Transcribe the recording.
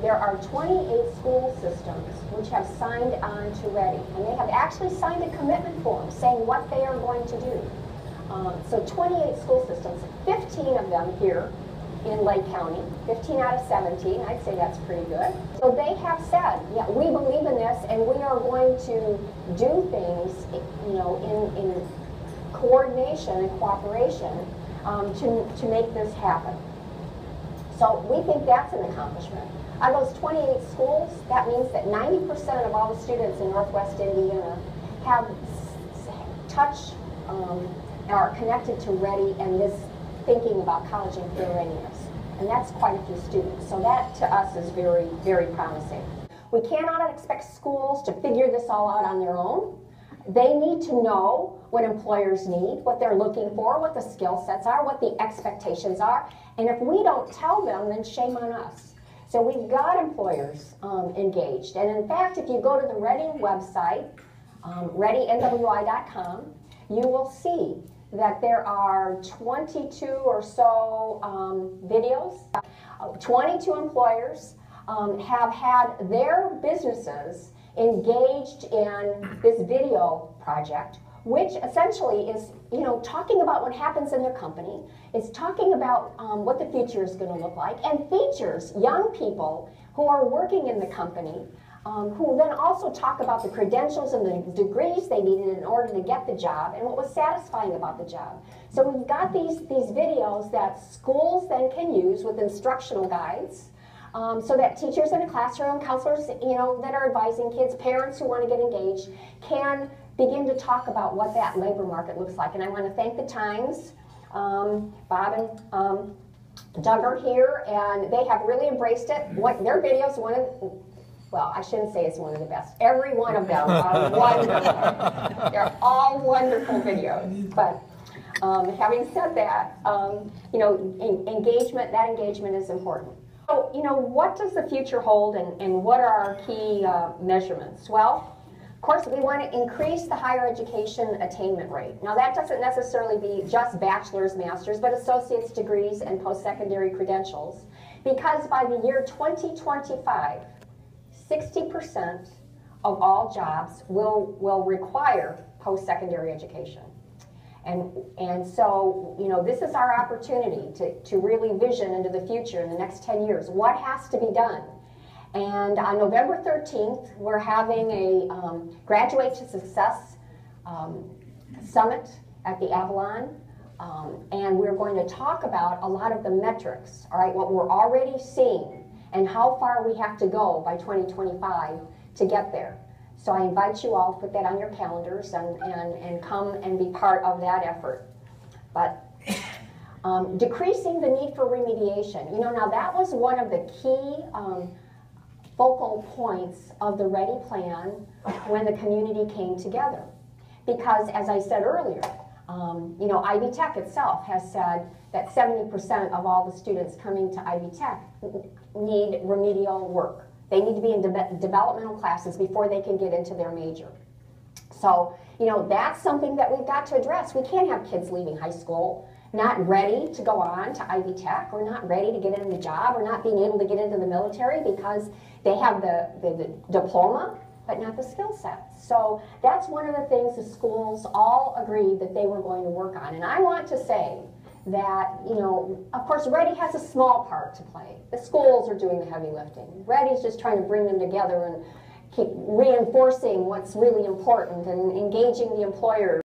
there are 28 school systems which have signed on to Ready, and they have actually signed a commitment form saying what they are going to do. So 28 school systems, 15 of them here in Lake County, 15 out of 17, I'd say that's pretty good. So they have said, yeah, we believe in this and we are going to do things, in coordination and cooperation to make this happen. So we think that's an accomplishment. Out of those 28 schools, that means that 90% of all the students in Northwest Indiana have touched are connected to Ready and this thinking about college and career readiness. And that's quite a few students. So that to us is very, very promising. We cannot expect schools to figure this all out on their own. They need to know what employers need, what they're looking for, what the skill sets are, what the expectations are. And if we don't tell them, then shame on us. So we've got employers engaged. And in fact, if you go to the Ready website, readynwi.com, you will see that there are 22 or so videos. 22 employers have had their businesses engaged in this video project, which essentially is, talking about what happens in their company. It's talking about what the future is going to look like, and features young people who are working in the company, who then also talk about the credentials and the degrees they needed in order to get the job and what was satisfying about the job. So we've got these videos that schools then can use with instructional guides, so that teachers in a classroom, counselors, that are advising kids, parents who want to get engaged, can begin to talk about what that labor market looks like. And I want to thank the Times, Bob and Doug are here, and they have really embraced it. Their videos, well, I shouldn't say it's one of the best. Every one of them are wonderful. They're all wonderful videos. But having said that, engagement is important. So, what does the future hold, and what are our key measurements? Well, of course, we want to increase the higher education attainment rate. Now, that doesn't necessarily be just bachelor's, master's, but associate's degrees and post-secondary credentials, because by the year 2025, 60% of all jobs will require post-secondary education. And so, this is our opportunity to really vision into the future in the next 10 years. What has to be done? And on November 13th, we're having a Graduate to Success Summit at the Avalon. And we're going to talk about a lot of the metrics, all right, what we're already seeing and how far we have to go by 2025 to get there. So I invite you all to put that on your calendars and come and be part of that effort. But decreasing the need for remediation. Now that was one of the key focal points of the Ready plan when the community came together. Because as I said earlier, Ivy Tech itself has said that 70% of all the students coming to Ivy Tech need remedial work. They need to be in developmental classes before they can get into their major. So, that's something that we've got to address. We can't have kids leaving high school not ready to go on to Ivy Tech, or not ready to get into the job, or not being able to get into the military because they have the diploma, but not the skill sets. So that's one of the things the schools all agreed that they were going to work on. And I want to say that, of course, Ready has a small part to play. The schools are doing the heavy lifting. Ready's just trying to bring them together and keep reinforcing what's really important and engaging the employers.